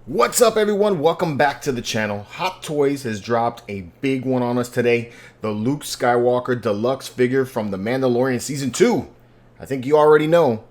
What's up, everyone? Welcome back to the channel. Hot Toys has dropped a big one on us today. The Luke Skywalker Deluxe figure from The Mandalorian Season 2. I think you already know.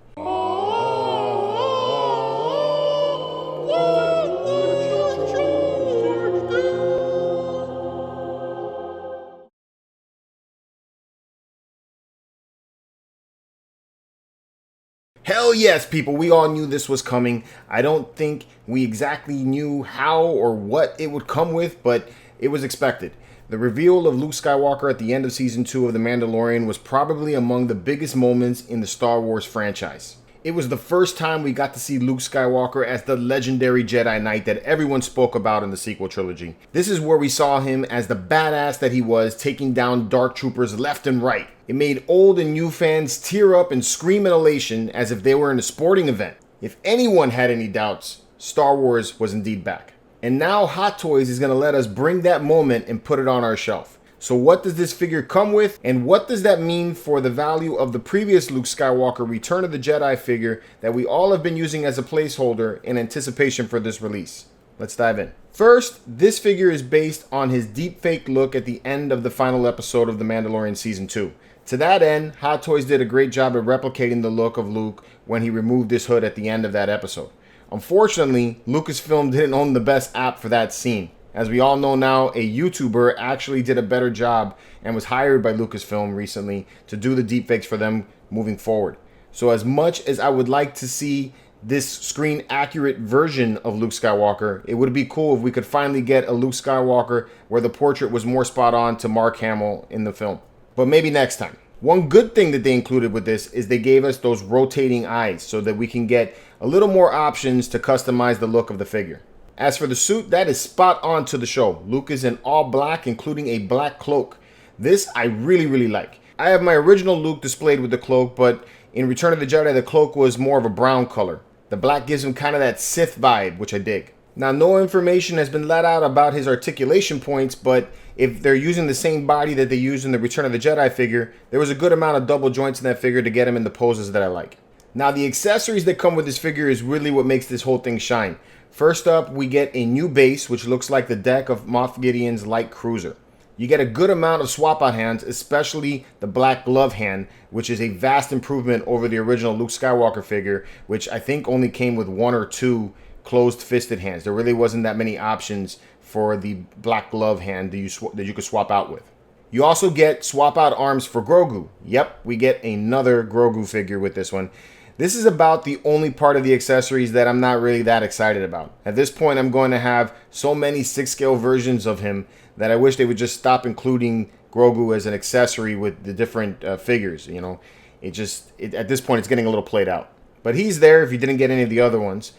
Hell yes, people. We all knew this was coming. I don't think we exactly knew how or what it would come with, but it was expected. The reveal of Luke Skywalker at the end of Season 2 of The Mandalorian was probably among the biggest moments in the Star Wars franchise. It was the first time we got to see Luke Skywalker as the legendary Jedi Knight that everyone spoke about in the sequel trilogy. This is where we saw him as the badass that he was, taking down dark troopers left and right. It made old and new fans tear up and scream in elation as if they were in a sporting event. If anyone had any doubts, Star Wars was indeed back. And now Hot Toys is going to let us bring that moment and put it on our shelf. So what does this figure come with, and what does that mean for the value of the previous Luke Skywalker Return of the Jedi figure that we all have been using as a placeholder in anticipation for this release? Let's dive in. First, this figure is based on his deepfake look at the end of the final episode of The Mandalorian Season 2. To that end, Hot Toys did a great job of replicating the look of Luke when he removed his hood at the end of that episode. Unfortunately, Lucasfilm didn't own the best app for that scene. As we all know now, a YouTuber actually did a better job and was hired by Lucasfilm recently to do the deepfakes for them moving forward. So as much as I would like to see this screen accurate version of Luke Skywalker, it would be cool if we could finally get a Luke Skywalker where the portrait was more spot on to Mark Hamill in the film. But maybe next time. One good thing that they included with this is they gave us those rotating eyes so that we can get a little more options to customize the look of the figure. As for the suit, that is spot on to the show. Luke is in all black, including a black cloak. This I really like. I have my original Luke displayed with the cloak, but in Return of the Jedi, the cloak was more of a brown color. The black gives him kind of that Sith vibe, which I dig. Now, no information has been let out about his articulation points, but if they're using the same body that they used in the Return of the Jedi figure, there was a good amount of double joints in that figure to get him in the poses that I like. Now, the accessories that come with this figure is really what makes this whole thing shine. First up, we get a new base, which looks like the deck of Moff Gideon's light cruiser. You get a good amount of swap-out hands, especially the black glove hand, which is a vast improvement over the original Luke Skywalker figure, which I think only came with one or two closed-fisted hands. There really wasn't that many options for the black glove hand that you could swap out with. You also get swap-out arms for Grogu. Yep, we get another Grogu figure with this one. This is about the only part of the accessories that I'm not really that excited about. At this point, I'm going to have so many 6-scale versions of him that I wish they would just stop including Grogu as an accessory with the different figures. You know, at this point, it's getting a little played out. But he's there if you didn't get any of the other ones.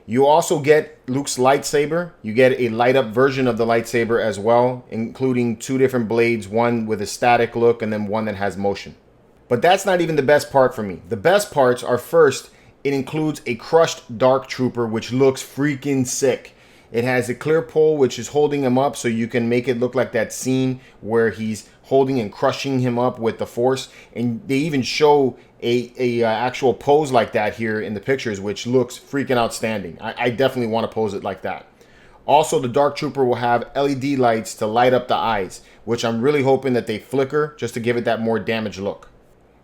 You also get Luke's lightsaber. You get a light-up version of the lightsaber as well, including two different blades, one with a static look and then one that has motion. But that's not even the best part for me. The best parts are, first, it includes a crushed dark trooper, which looks freaking sick. It has a clear pole, which is holding him up, so you can make it look like that scene where he's holding and crushing him up with the Force. And they even show a actual pose like that here in the pictures, which looks freaking outstanding. I definitely want to pose it like that. Also, the Dark Trooper will have LED lights to light up the eyes, which I'm really hoping that they flicker just to give it that more damaged look.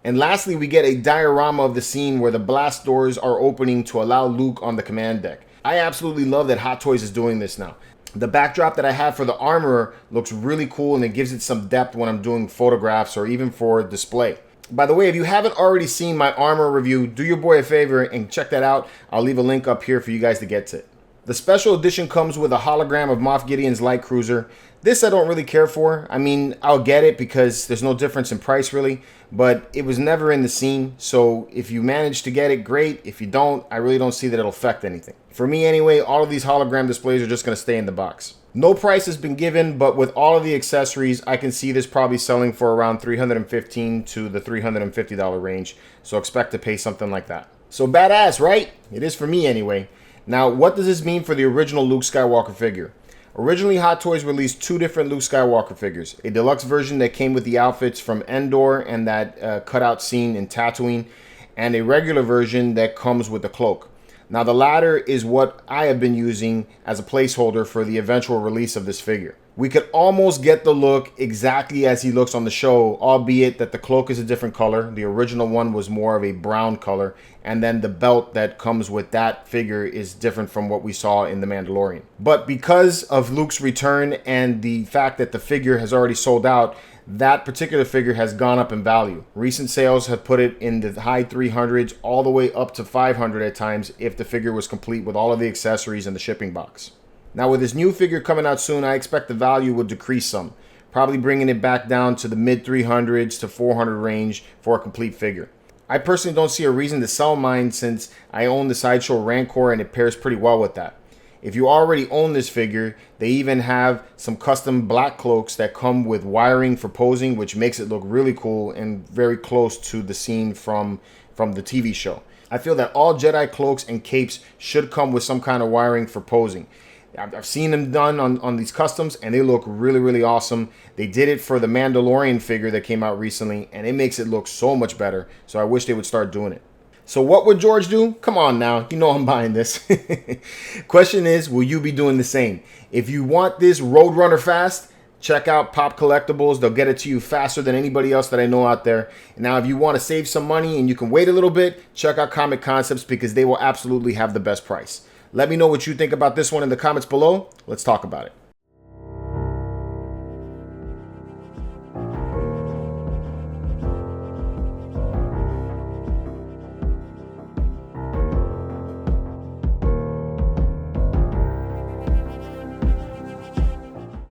And lastly, we get a diorama of the scene where the blast doors are opening to allow Luke on the command deck. I absolutely love that Hot Toys is doing this now. The backdrop that I have for the armorer looks really cool, and it gives it some depth when I'm doing photographs or even for display. By the way, if you haven't already seen my armor review, do your boy a favor and check that out. I'll leave a link up here for you guys to get to it. The special edition comes with a hologram of Moff Gideon's light cruiser. This I don't really care for. I mean, I'll get it because there's no difference in price really, but it was never in the scene. So if you manage to get it, great. If you don't, I really don't see that it'll affect anything. For me anyway, all of these hologram displays are just going to stay in the box. No price has been given, but with all of the accessories, I can see this probably selling for around $315 to the $350 range. So expect to pay something like that. So badass, right? It is for me anyway. Now, what does this mean for the original Luke Skywalker figure? Originally, Hot Toys released two different Luke Skywalker figures. A deluxe version that came with the outfits from Endor and that cutout scene in Tatooine, and a regular version that comes with the cloak. Now the latter is what I have been using as a placeholder for the eventual release of this figure. We could almost get the look exactly as he looks on the show, albeit that the cloak is a different color. The original one was more of a brown color, and then the belt that comes with that figure is different from what we saw in The Mandalorian. But because of Luke's return and the fact that the figure has already sold out, that particular figure has gone up in value. Recent sales have put it in the high 300s all the way up to 500 at times if the figure was complete with all of the accessories and the shipping box. Now with this new figure coming out soon, I expect the value will decrease some, probably bringing it back down to the mid 300s to 400 range for a complete figure. I personally don't see a reason to sell mine since I own the Sideshow Rancor and it pairs pretty well with that. If you already own this figure, they even have some custom black cloaks that come with wiring for posing, which makes it look really cool and very close to the scene from the TV show. I feel that all Jedi cloaks and capes should come with some kind of wiring for posing. I've seen them done on these customs and they look really, really awesome. They did it for the Mandalorian figure that came out recently and it makes it look so much better. So I wish they would start doing it. So what would George do? Come on now, you know I'm buying this. Question is, will you be doing the same? If you want this Roadrunner fast, check out Pop Collectibles. They'll get it to you faster than anybody else that I know out there. Now, if you want to save some money and you can wait a little bit, check out Comic Concepts because they will absolutely have the best price. Let me know what you think about this one in the comments below. Let's talk about it.